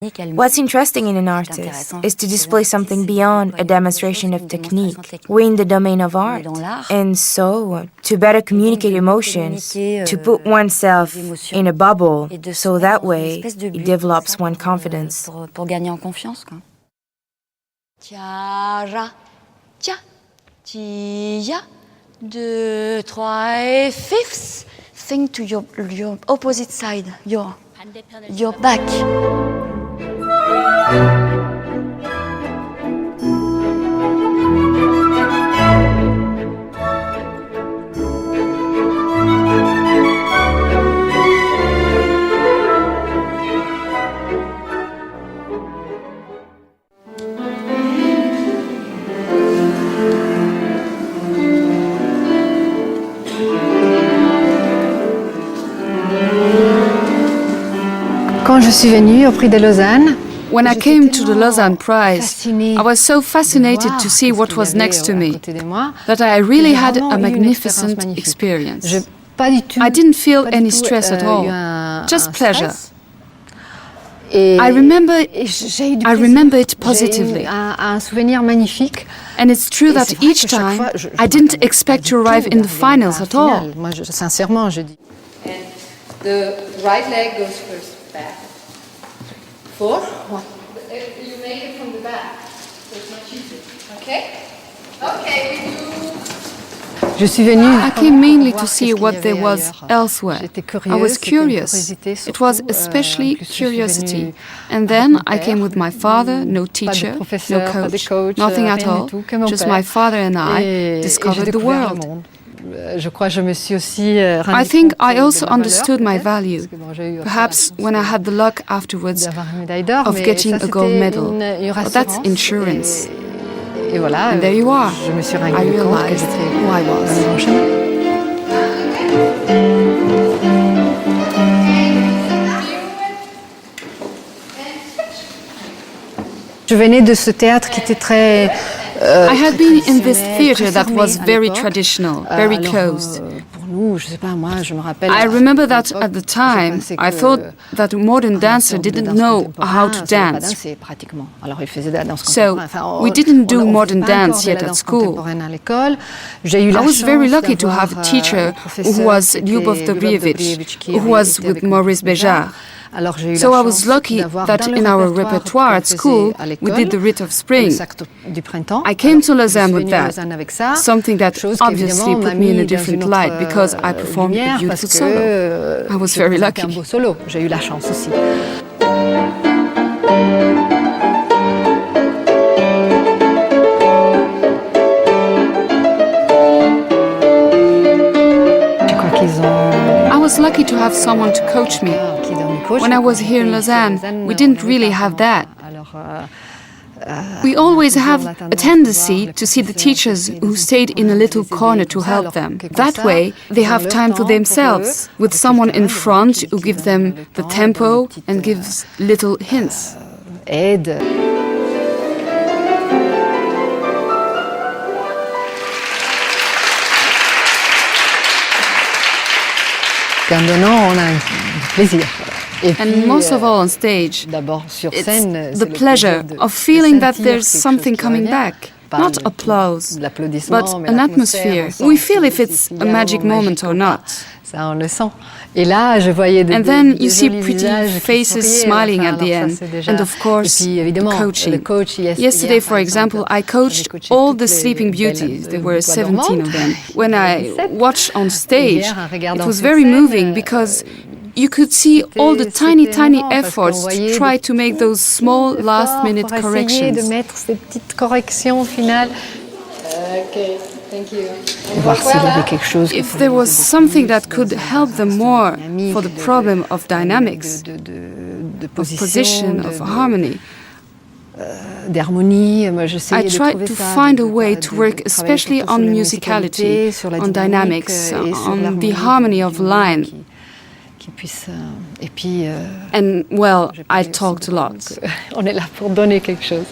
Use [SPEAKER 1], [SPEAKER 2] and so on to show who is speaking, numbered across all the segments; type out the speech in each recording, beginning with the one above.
[SPEAKER 1] What's interesting in an artist is to display something beyond a demonstration of technique. We're in the domain of art. And so, to better communicate emotions, to put oneself in a bubble, so that way, it develops one's confidence.
[SPEAKER 2] Pour gagner en confiance, quoi. Tiara, tia, tia, 2, 3 et fifths. Think to your opposite side, your back.
[SPEAKER 3] Quand je suis venue au Prix de Lausanne,
[SPEAKER 4] when I came to the Lausanne Prize, I was so fascinated to see what was next to me that I really had a magnificent experience. I didn't feel any stress at all, just pleasure. I remember it positively.
[SPEAKER 3] Un souvenir magnifique.
[SPEAKER 4] And it's true that each time I didn't expect to arrive in the finals at all.
[SPEAKER 3] Moi, sincèrement, je dis.
[SPEAKER 5] And the right leg goes first back. 4. You make it from the back, so it's much easier. Okay? Okay, we do.
[SPEAKER 3] Je suis venue.
[SPEAKER 4] I came mainly to see what there was elsewhere. I was curious. It was especially curiosity. And then I came with my father, no teacher, no coach, nothing at all. Just my father and I discovered the world. I think I also understood my value. Perhaps when I had the luck afterwards of getting a gold medal. But that's insurance. And there you are. I realized who I was.
[SPEAKER 3] Je venais de ce théâtre qui était très.
[SPEAKER 4] I had been in this theater that was very traditional, very closed. I remember that at the time, I thought that a modern dancer didn't know how to dance. So, we didn't do modern dance yet at school. I was very lucky to have a teacher who was Lyubov Dobrievich, who was with Maurice Béjart. So I was lucky that in our repertoire at school, we did the Rite of Spring. I came to Lausanne with that, something that obviously put me in a different light because I performed a beautiful solo. I was very lucky. I was lucky to have someone to coach me. When I was here in Lausanne, we didn't really have that. We always have a tendency to see the teachers who stayed in a little corner to help them. That way, they have time for themselves, with someone in front who gives them the tempo and gives little hints. And most of all on stage, it's the pleasure of feeling that there's something coming back. Not applause, but an atmosphere. We feel if it's a magic moment or not. And then you see pretty faces smiling at the end. And of course, the coaching. Yesterday, for example, I coached all the Sleeping Beauties. There were 17 of them. When I watched on stage, it was very moving because you could see all the tiny efforts to try to make those small last-minute corrections.
[SPEAKER 5] Okay, thank you.
[SPEAKER 4] If there was something that could help them more for the problem of dynamics, of position, of harmony, I tried to find a way to work especially on musicality, on dynamics, on the harmony of line. And, well, I talked a lot.
[SPEAKER 3] On est là pour donner quelque chose.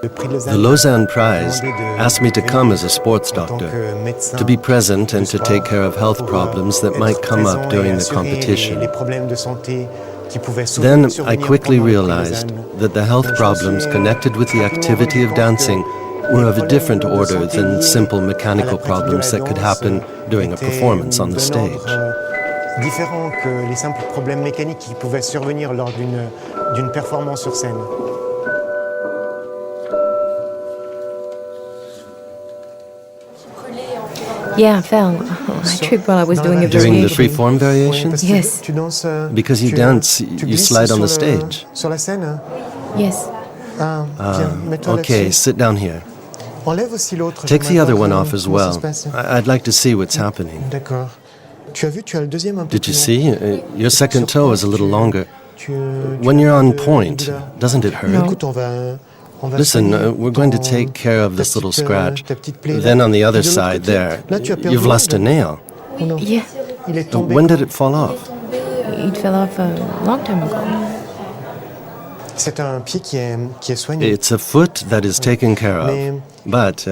[SPEAKER 6] The Lausanne Prize asked me to come as a sports doctor, to be present and to take care of health problems that might come up during the competition. Then I quickly realized that the health problems connected with the activity of dancing were of a different order than simple mechanical problems that could happen during a performance on the stage.
[SPEAKER 7] Différents que les simples problèmes mécaniques qui pouvaient survenir lors d'une performance sur scène.
[SPEAKER 1] Yeah, I fell. I tripped while I was doing a
[SPEAKER 6] During
[SPEAKER 1] variation.
[SPEAKER 6] the free-form variations?
[SPEAKER 1] Yes.
[SPEAKER 6] Because you dance, you slide on the stage.
[SPEAKER 7] Sur la scène?
[SPEAKER 1] Yes.
[SPEAKER 6] Okay, sit down here.
[SPEAKER 7] Enlève aussi l'autre.
[SPEAKER 6] Take the other one off as well. I'd like to see what's happening.
[SPEAKER 7] D'accord. Tu as vu, tu as le deuxième un peu
[SPEAKER 6] Did you
[SPEAKER 7] plus
[SPEAKER 6] see? Your second toe is a little longer. When you're on point, doesn't it hurt?
[SPEAKER 7] Écoute, on va
[SPEAKER 6] Listen,
[SPEAKER 7] soigner
[SPEAKER 6] we're going to
[SPEAKER 7] ton-
[SPEAKER 6] take care of this
[SPEAKER 7] ta
[SPEAKER 6] little
[SPEAKER 7] petite,
[SPEAKER 6] scratch.
[SPEAKER 7] ta petite plaie là.
[SPEAKER 6] Then on the other
[SPEAKER 7] Et de l'autre
[SPEAKER 6] side
[SPEAKER 7] côté,
[SPEAKER 6] there,
[SPEAKER 7] là, tu as perdu
[SPEAKER 6] you've lost a
[SPEAKER 7] le-
[SPEAKER 6] nail.
[SPEAKER 7] Oh non.
[SPEAKER 1] Yeah.
[SPEAKER 7] Il est tombé.
[SPEAKER 6] When did it fall off?
[SPEAKER 1] It fell off a long time ago.
[SPEAKER 7] C'est un pied qui est soigné.
[SPEAKER 6] It's a foot that is taken care
[SPEAKER 7] Mais
[SPEAKER 6] of. But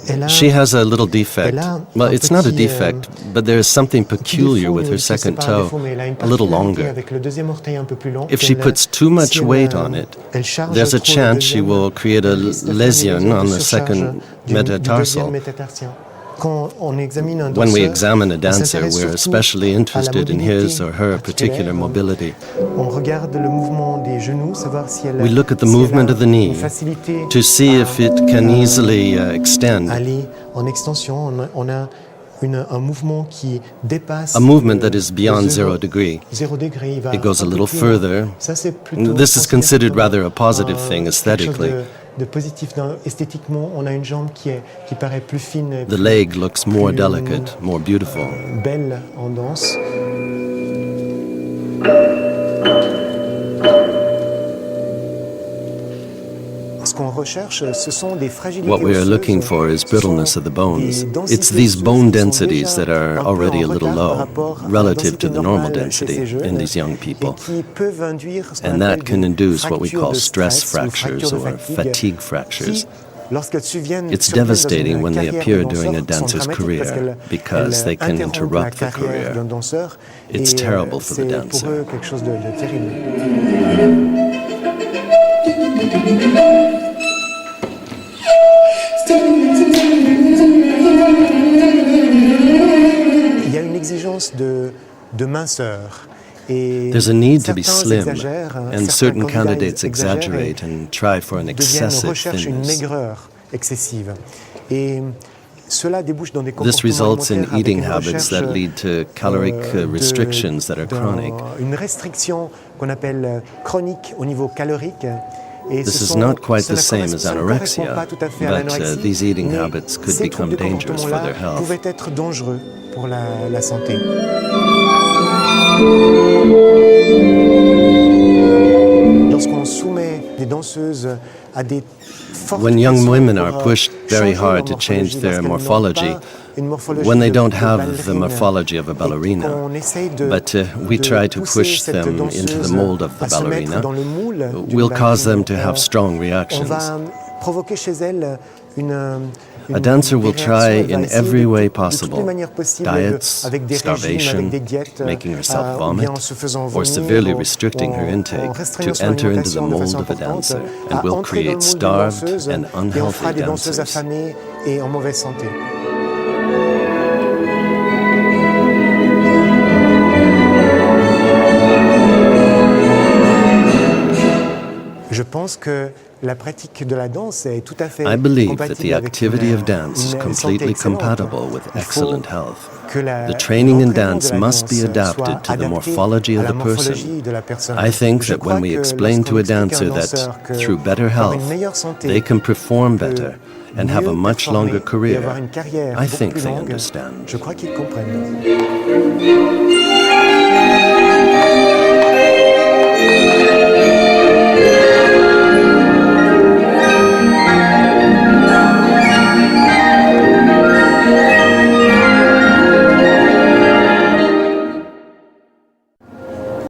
[SPEAKER 7] elle a
[SPEAKER 6] she has a little defect.
[SPEAKER 7] elle a
[SPEAKER 6] Well,
[SPEAKER 7] un
[SPEAKER 6] it's not a
[SPEAKER 7] petit,
[SPEAKER 6] defect, but there is something
[SPEAKER 7] petit
[SPEAKER 6] peculiar
[SPEAKER 7] défaut,
[SPEAKER 6] with her
[SPEAKER 7] je sais
[SPEAKER 6] second
[SPEAKER 7] pas un
[SPEAKER 6] toe,
[SPEAKER 7] défaut, mais elle a une
[SPEAKER 6] a little
[SPEAKER 7] particularité
[SPEAKER 6] longer.
[SPEAKER 7] avec le deuxième orteil un peu plus long.
[SPEAKER 6] If she
[SPEAKER 7] qu'elle-
[SPEAKER 6] puts too much
[SPEAKER 7] si elle,
[SPEAKER 6] weight on it,
[SPEAKER 7] elle charge
[SPEAKER 6] there's a
[SPEAKER 7] trop le
[SPEAKER 6] chance she
[SPEAKER 7] deuxième,
[SPEAKER 6] will create a
[SPEAKER 7] elle risque de faire une
[SPEAKER 6] lesion
[SPEAKER 7] lésion
[SPEAKER 6] on
[SPEAKER 7] de
[SPEAKER 6] the
[SPEAKER 7] surcharge
[SPEAKER 6] second
[SPEAKER 7] du
[SPEAKER 6] metatarsal.
[SPEAKER 7] deuxième métatarsien. Quand on examine un
[SPEAKER 6] When we
[SPEAKER 7] danseur,
[SPEAKER 6] examine a
[SPEAKER 7] on
[SPEAKER 6] dancer,
[SPEAKER 7] s'intéresse
[SPEAKER 6] we're
[SPEAKER 7] surtout
[SPEAKER 6] especially
[SPEAKER 7] à la
[SPEAKER 6] interested in
[SPEAKER 7] mobilité
[SPEAKER 6] his or her particular
[SPEAKER 7] articulaire.
[SPEAKER 6] mobility.
[SPEAKER 7] On regarde le mouvement des genoux, savoir si elle
[SPEAKER 6] We look at the
[SPEAKER 7] si elle a
[SPEAKER 6] movement of the knee
[SPEAKER 7] une facilité
[SPEAKER 6] to see
[SPEAKER 7] à-
[SPEAKER 6] if it can
[SPEAKER 7] à
[SPEAKER 6] easily extend.
[SPEAKER 7] aller en extension. On a un mouvement qui dépasse
[SPEAKER 6] A movement
[SPEAKER 7] le-
[SPEAKER 6] that is
[SPEAKER 7] le
[SPEAKER 6] beyond 0
[SPEAKER 7] zéro
[SPEAKER 6] degré.
[SPEAKER 7] degré. Il va
[SPEAKER 6] It goes a
[SPEAKER 7] un peu
[SPEAKER 6] little
[SPEAKER 7] plus loin.
[SPEAKER 6] further.
[SPEAKER 7] Ça, c'est plutôt
[SPEAKER 6] This is considered
[SPEAKER 7] considéré
[SPEAKER 6] rather a positive
[SPEAKER 7] comme,
[SPEAKER 6] thing
[SPEAKER 7] quelque chose
[SPEAKER 6] aesthetically.
[SPEAKER 7] de positif. Esthétiquement, on a une jambe qui paraît plus fine, et
[SPEAKER 6] The
[SPEAKER 7] plus
[SPEAKER 6] leg looks more
[SPEAKER 7] plus,
[SPEAKER 6] delicate, more beautiful.
[SPEAKER 7] belle en danse. Ce qu'on recherche, ce sont des fragilités
[SPEAKER 6] What we are
[SPEAKER 7] osseuses.
[SPEAKER 6] looking for is
[SPEAKER 7] Ce
[SPEAKER 6] brittleness
[SPEAKER 7] sont
[SPEAKER 6] of the bones.
[SPEAKER 7] des densités
[SPEAKER 6] It's these
[SPEAKER 7] osseuses
[SPEAKER 6] bone
[SPEAKER 7] qui sont
[SPEAKER 6] densities
[SPEAKER 7] déjà
[SPEAKER 6] that are
[SPEAKER 7] un peu
[SPEAKER 6] already
[SPEAKER 7] en
[SPEAKER 6] a little
[SPEAKER 7] retard par
[SPEAKER 6] low
[SPEAKER 7] rapport à la
[SPEAKER 6] relative
[SPEAKER 7] densité
[SPEAKER 6] to the normal
[SPEAKER 7] normale chez
[SPEAKER 6] density
[SPEAKER 7] ces jeunes,
[SPEAKER 6] in these young
[SPEAKER 7] et
[SPEAKER 6] people.
[SPEAKER 7] qui peuvent induire ce qu'on
[SPEAKER 6] And that
[SPEAKER 7] appelle
[SPEAKER 6] can
[SPEAKER 7] des
[SPEAKER 6] induce what we
[SPEAKER 7] fractures
[SPEAKER 6] call
[SPEAKER 7] de
[SPEAKER 6] stress
[SPEAKER 7] stress ou
[SPEAKER 6] fractures
[SPEAKER 7] fractures de
[SPEAKER 6] or fatigue fractures.
[SPEAKER 7] qui, lorsqu'elles surviennent
[SPEAKER 6] It's
[SPEAKER 7] dans une
[SPEAKER 6] devastating when they
[SPEAKER 7] carrière
[SPEAKER 6] appear
[SPEAKER 7] de
[SPEAKER 6] during a
[SPEAKER 7] danseur, sont
[SPEAKER 6] dancer's
[SPEAKER 7] dramatiques parce
[SPEAKER 6] career
[SPEAKER 7] qu'elles-
[SPEAKER 6] because
[SPEAKER 7] elles
[SPEAKER 6] they can
[SPEAKER 7] interrompent
[SPEAKER 6] interrupt
[SPEAKER 7] la
[SPEAKER 6] the
[SPEAKER 7] carrière
[SPEAKER 6] career.
[SPEAKER 7] d'un danseur.
[SPEAKER 6] It's
[SPEAKER 7] Et,
[SPEAKER 6] terrible for the
[SPEAKER 7] c'est
[SPEAKER 6] dancer.
[SPEAKER 7] pour eux quelque chose de terrible. Il y a une exigence de minceur. Et
[SPEAKER 6] There's a need to be
[SPEAKER 7] certains
[SPEAKER 6] slim,
[SPEAKER 7] exagèrent,
[SPEAKER 6] and
[SPEAKER 7] certains
[SPEAKER 6] certain
[SPEAKER 7] candidats
[SPEAKER 6] candidates exaggerate and try for an excessive
[SPEAKER 7] recherchent une
[SPEAKER 6] thinness.
[SPEAKER 7] maigreur excessive. Et cela débouche dans des
[SPEAKER 6] This
[SPEAKER 7] comportements
[SPEAKER 6] results in
[SPEAKER 7] alimentaires avec
[SPEAKER 6] eating
[SPEAKER 7] une
[SPEAKER 6] habits
[SPEAKER 7] recherche,
[SPEAKER 6] that lead to caloric
[SPEAKER 7] de-
[SPEAKER 6] restrictions that are chronic.
[SPEAKER 7] une restriction qu'on appelle chronique au niveau calorique. Et
[SPEAKER 6] This
[SPEAKER 7] ce
[SPEAKER 6] is
[SPEAKER 7] sont-
[SPEAKER 6] not quite
[SPEAKER 7] ça
[SPEAKER 6] the
[SPEAKER 7] ne
[SPEAKER 6] same
[SPEAKER 7] correspond-
[SPEAKER 6] as
[SPEAKER 7] ça ne correspond
[SPEAKER 6] anorexia,
[SPEAKER 7] pas tout à fait à
[SPEAKER 6] but
[SPEAKER 7] l'anorexie,
[SPEAKER 6] these eating
[SPEAKER 7] mais
[SPEAKER 6] habits could
[SPEAKER 7] ces
[SPEAKER 6] become
[SPEAKER 7] troubles de
[SPEAKER 6] dangerous for
[SPEAKER 7] comportement-là
[SPEAKER 6] their health.
[SPEAKER 7] pouvaient être dangereux pour la santé. Lorsqu'on soumet des danseuses à des fortes
[SPEAKER 6] When young
[SPEAKER 7] pressions
[SPEAKER 6] women
[SPEAKER 7] pour,
[SPEAKER 6] are pushed very
[SPEAKER 7] changer
[SPEAKER 6] hard
[SPEAKER 7] leur
[SPEAKER 6] to change
[SPEAKER 7] morphologie,
[SPEAKER 6] their
[SPEAKER 7] lorsqu'elles n'ont
[SPEAKER 6] morphology,
[SPEAKER 7] pas une morphologie
[SPEAKER 6] when they
[SPEAKER 7] de-
[SPEAKER 6] don't
[SPEAKER 7] de
[SPEAKER 6] have the
[SPEAKER 7] ballerine,
[SPEAKER 6] morphology of a
[SPEAKER 7] et
[SPEAKER 6] ballerina,
[SPEAKER 7] qu'on essaye de-
[SPEAKER 6] but we
[SPEAKER 7] de
[SPEAKER 6] try to
[SPEAKER 7] pousser
[SPEAKER 6] push
[SPEAKER 7] cette
[SPEAKER 6] them into the
[SPEAKER 7] danseuse
[SPEAKER 6] mold of the
[SPEAKER 7] à se mettre
[SPEAKER 6] ballerina,
[SPEAKER 7] dans le moule d'une
[SPEAKER 6] we'll cause them
[SPEAKER 7] ballerine.
[SPEAKER 6] to have strong
[SPEAKER 7] On
[SPEAKER 6] reactions.
[SPEAKER 7] va provoquer chez elle
[SPEAKER 6] A dancer will try in every way
[SPEAKER 7] de toutes
[SPEAKER 6] possible,
[SPEAKER 7] les manières possibles,
[SPEAKER 6] diets,
[SPEAKER 7] avec des régimes,
[SPEAKER 6] starvation,
[SPEAKER 7] avec des diètes,
[SPEAKER 6] making herself
[SPEAKER 7] ou
[SPEAKER 6] vomit,
[SPEAKER 7] bien en se faisant
[SPEAKER 6] or
[SPEAKER 7] vomir,
[SPEAKER 6] severely
[SPEAKER 7] ou
[SPEAKER 6] restricting her
[SPEAKER 7] en
[SPEAKER 6] intake
[SPEAKER 7] restreignant
[SPEAKER 6] to
[SPEAKER 7] son
[SPEAKER 6] enter into the
[SPEAKER 7] alimentation de
[SPEAKER 6] mold
[SPEAKER 7] façon
[SPEAKER 6] of a
[SPEAKER 7] importante,
[SPEAKER 6] dancer,
[SPEAKER 7] à
[SPEAKER 6] and will
[SPEAKER 7] entrer dans le
[SPEAKER 6] create
[SPEAKER 7] moule d'une
[SPEAKER 6] starved
[SPEAKER 7] danseuse,
[SPEAKER 6] and
[SPEAKER 7] et on fera
[SPEAKER 6] unhealthy
[SPEAKER 7] des danseuses
[SPEAKER 6] dancers.
[SPEAKER 7] affamées et en mauvaise santé. Je pense que la pratique de la danse est tout à fait
[SPEAKER 6] I believe that
[SPEAKER 7] compatible
[SPEAKER 6] the
[SPEAKER 7] avec
[SPEAKER 6] activity
[SPEAKER 7] une-
[SPEAKER 6] of dance is
[SPEAKER 7] une santé
[SPEAKER 6] completely
[SPEAKER 7] excellente.
[SPEAKER 6] compatible with
[SPEAKER 7] Il faut
[SPEAKER 6] excellent health.
[SPEAKER 7] que
[SPEAKER 6] The training in
[SPEAKER 7] l'entraînement
[SPEAKER 6] dance
[SPEAKER 7] de la
[SPEAKER 6] must be
[SPEAKER 7] danse
[SPEAKER 6] adapted
[SPEAKER 7] soit
[SPEAKER 6] to the
[SPEAKER 7] adapté
[SPEAKER 6] morphology
[SPEAKER 7] à
[SPEAKER 6] of
[SPEAKER 7] la
[SPEAKER 6] the person.
[SPEAKER 7] morphologie de la personne.
[SPEAKER 6] I think
[SPEAKER 7] Je
[SPEAKER 6] that
[SPEAKER 7] crois
[SPEAKER 6] when we
[SPEAKER 7] que
[SPEAKER 6] explain to a
[SPEAKER 7] lorsqu'on explique
[SPEAKER 6] dancer
[SPEAKER 7] à un
[SPEAKER 6] that
[SPEAKER 7] danseur que
[SPEAKER 6] through better
[SPEAKER 7] pour
[SPEAKER 6] health
[SPEAKER 7] une meilleure santé,
[SPEAKER 6] they can perform
[SPEAKER 7] peut
[SPEAKER 6] better and have a
[SPEAKER 7] mieux
[SPEAKER 6] much
[SPEAKER 7] performer
[SPEAKER 6] longer
[SPEAKER 7] et
[SPEAKER 6] career,
[SPEAKER 7] avoir une carrière
[SPEAKER 6] I
[SPEAKER 7] beaucoup
[SPEAKER 6] think
[SPEAKER 7] plus
[SPEAKER 6] they
[SPEAKER 7] longue,
[SPEAKER 6] understand.
[SPEAKER 7] je crois qu'ils comprennent.